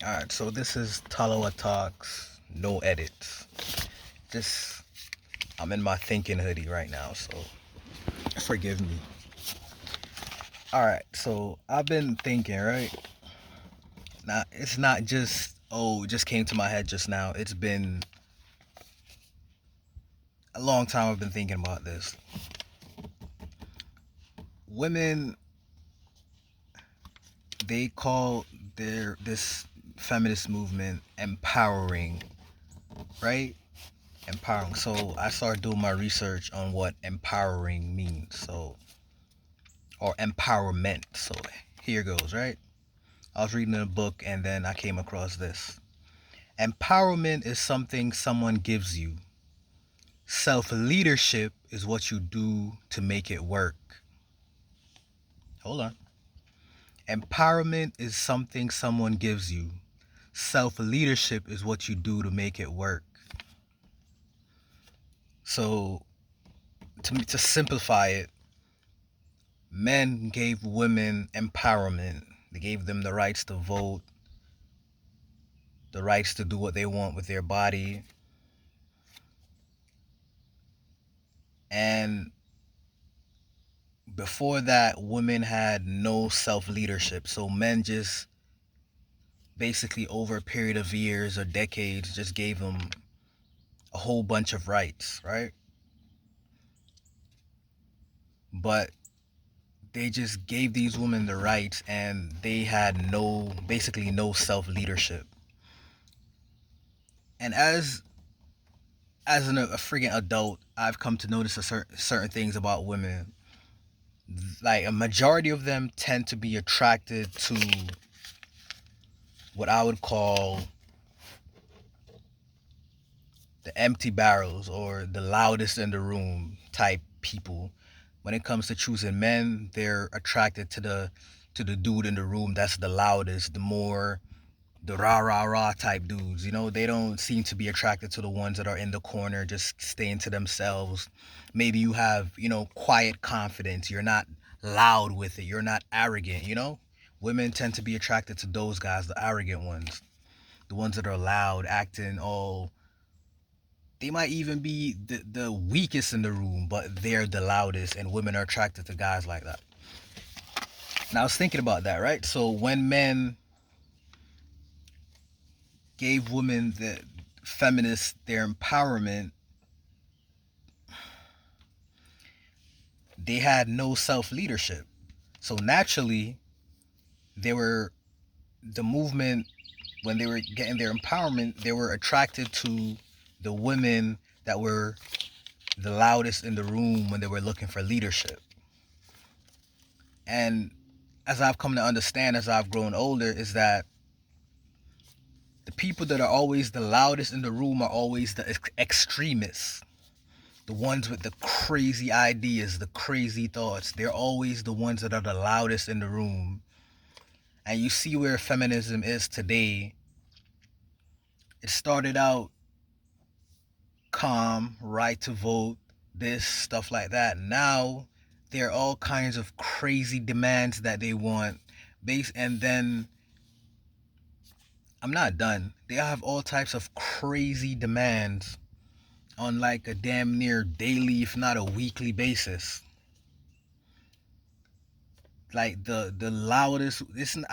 Alright, so this is Talawa Talks, no edits. Just, I'm in my thinking hoodie right now, so forgive me. Alright, so I've been thinking, right? Now, it's not just, oh, it just came to my head just now. It's been a long time I've been thinking about this. Women, they call this feminist movement empowering, right? Empowering. So I started doing my research on what empowering means. Or empowerment. So here goes, right? I was reading a book and then I came across this. Empowerment is something someone gives you. Self leadership is what you do to make it work. Hold on. Empowerment is something someone gives you. Self leadership is what you do to make it work. So, to simplify it, men gave women empowerment. They gave them the rights to vote, the rights to do what they want with their body. And before that, women had no self leadership. So men just basically, over a period of years or decades, just gave them a whole bunch of rights, right? But they just gave these women the rights and they had basically no self leadership. And as a freaking adult, I've come to notice certain things about women. Like a majority of them tend to be attracted to what I would call the empty barrels or the loudest in the room type people. When it comes to choosing men, they're attracted to the dude in the room that's the loudest, the rah rah rah type dudes. They don't seem to be attracted to the ones that are in the corner, just staying to themselves. Maybe you have, quiet confidence. You're not loud with it. You're not arrogant. Women tend to be attracted to those guys, the arrogant ones, the ones that are loud, acting all. They might even be the weakest in the room, but they're the loudest, and women are attracted to guys like that. Now, I was thinking about that, right? So when men gave women, the feminists, their empowerment, they had no self-leadership. So naturally, they were the movement, when they were getting their empowerment, they were attracted to the women that were the loudest in the room when they were looking for leadership. And as I've come to understand as I've grown older, is that the people that are always the loudest in the room are always the extremists, the ones with the crazy ideas, the crazy thoughts. They're always the ones that are the loudest in the room. And you see where feminism is today. It started out calm, right to vote, this, stuff like that. Now there are all kinds of crazy demands that they want. And then I'm not done. They have all types of crazy demands on like a damn near daily, if not a weekly basis. Like the loudest. Listen,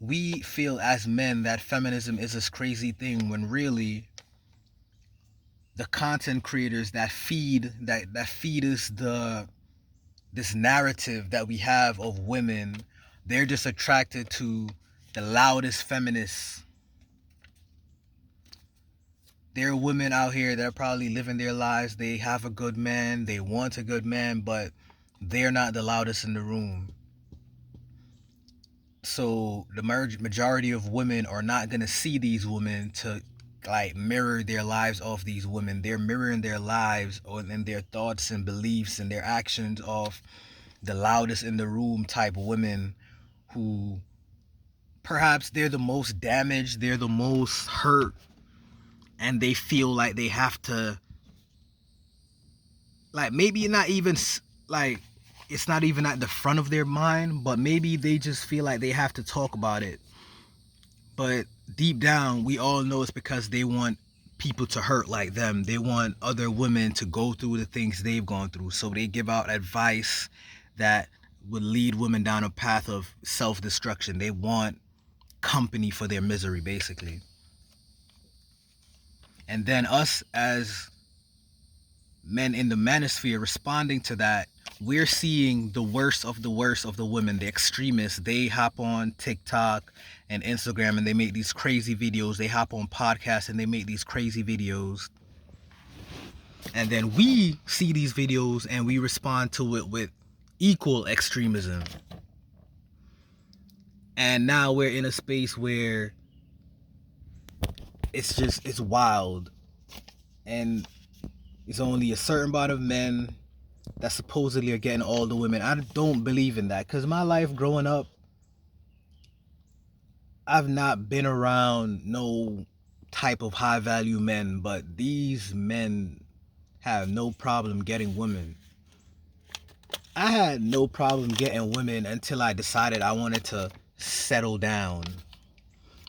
we feel as men that feminism is this crazy thing when really the content creators that feed us this narrative that we have of women, they're just attracted to the loudest feminists. There are women out here that are probably living their lives. They have a good man. They want a good man, but they're not the loudest in the room. So the majority of women are not going to see these women to like mirror their lives off these women. They're mirroring their lives and their thoughts and beliefs and their actions off the loudest in the room type women who perhaps they're the most damaged, they're the most hurt, and they feel like they have to, like, maybe not even like it's not even at the front of their mind, but maybe they just feel like they have to talk about it But deep down, we all know it's because they want people to hurt like them. They want other women to go through the things they've gone through. So they give out advice that would lead women down a path of self-destruction. They want company for their misery, basically. And then us as men in the manosphere responding to that, we're seeing the worst of the worst of the women, the extremists. They hop on TikTok and Instagram and they make these crazy videos. They hop on podcasts and they make these crazy videos. And then we see these videos and we respond to it with equal extremism. And now we're in a space where it's wild. And it's only a certain amount of men that supposedly are getting all the women. I don't believe in that, because my life growing up, I've not been around no type of high value men, but these men have no problem getting women. I had no problem getting women until I decided I wanted to settle down.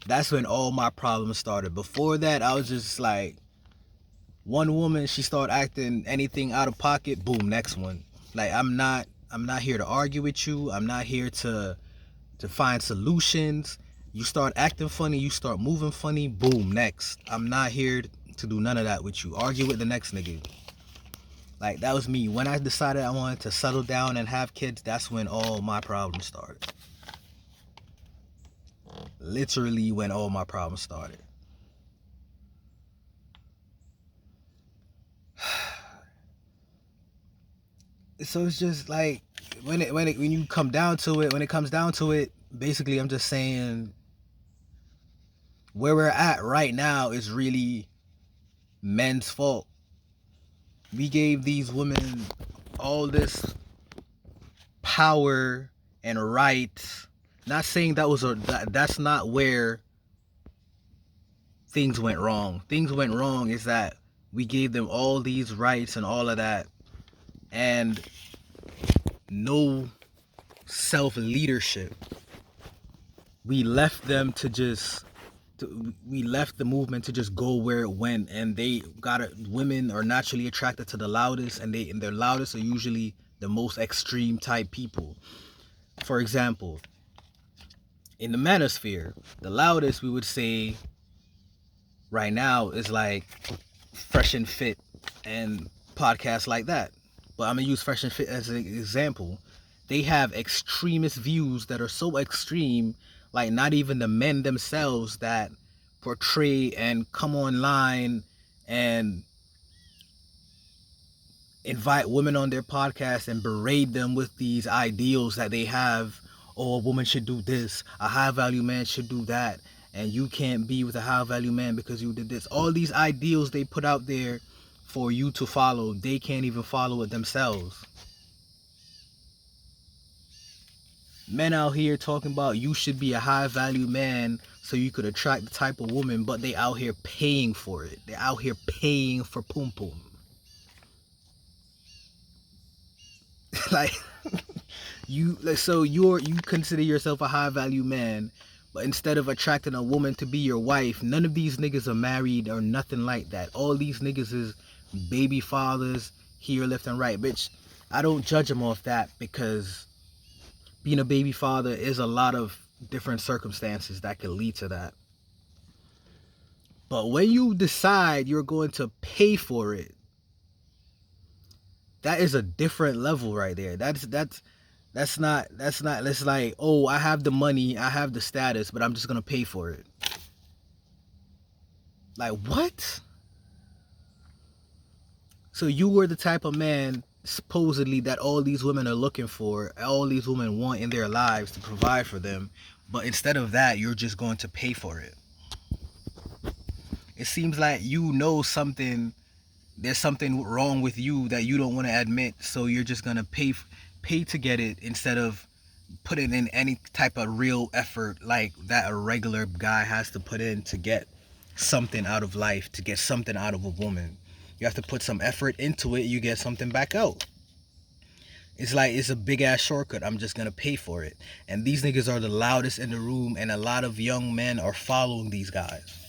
That's when all my problems started. Before that, I was just like, one woman, she started acting anything out of pocket, boom, next one. Like, I'm not here to argue with you. I'm not here to find solutions. You start acting funny, you start moving funny, boom, next. I'm not here to do none of that with you. Argue with the next nigga. Like, that was me. When I decided I wanted to settle down and have kids, that's when all my problems started. Literally when all my problems started. So it's just like, when you come down to it, when it comes down to it, basically I'm just saying where we're at right now is really men's fault. We gave these women all this power and rights. Not saying that's not where things went wrong. Things went wrong is that we gave them all these rights and all of that, and no self leadership. We left them to just we left the movement to just go where it went, and women are naturally attracted to the loudest, and their loudest are usually the most extreme type people. For example, in the manosphere, the loudest, we would say right now, is like Fresh and Fit and podcasts like that. But I'm gonna use Fresh and Fit as an example. They have extremist views that are so extreme, like not even the men themselves that portray and come online and invite women on their podcast and berate them with these ideals that they have. Oh, a woman should do this, a high value man should do that, and you can't be with a high value man because you did this. All these ideals they put out there for you to follow, they can't even follow it themselves. Men out here talking about you should be a high value man so you could attract the type of woman, but they out here paying for it. They're out here paying for pum pum. Like, you consider yourself a high value man, but instead of attracting a woman to be your wife, none of these niggas are married or nothing like that. All these niggas is baby fathers here, left and right. Bitch, I don't judge them off that, because being a baby father is a lot of different circumstances that can lead to that. But when you decide you're going to pay for it, that is a different level right there. That's not, it's like, oh, I have the money, I have the status, but I'm just gonna pay for it. Like, what? So you were the type of man supposedly that all these women are looking for, all these women want in their lives to provide for them, but instead of that, you're just going to pay for it. It seems like there's something wrong with you that you don't want to admit, so you're just gonna pay to get it instead of putting in any type of real effort like that a regular guy has to put in to get something out of life, to get something out of a woman. You have to put some effort into it, you get something back out. It's like it's a big ass shortcut. I'm just gonna pay for it. And these niggas are the loudest in the room, and a lot of young men are following these guys.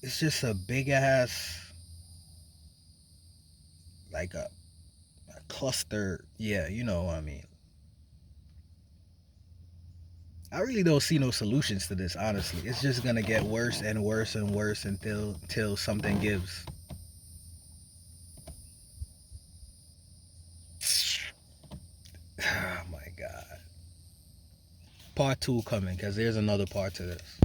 It's just a big ass, like a cluster. Yeah, you know what I mean. I really don't see no solutions to this, honestly. It's just gonna get worse and worse and worse until something gives. Oh my god. Part two coming, because there's another part to this.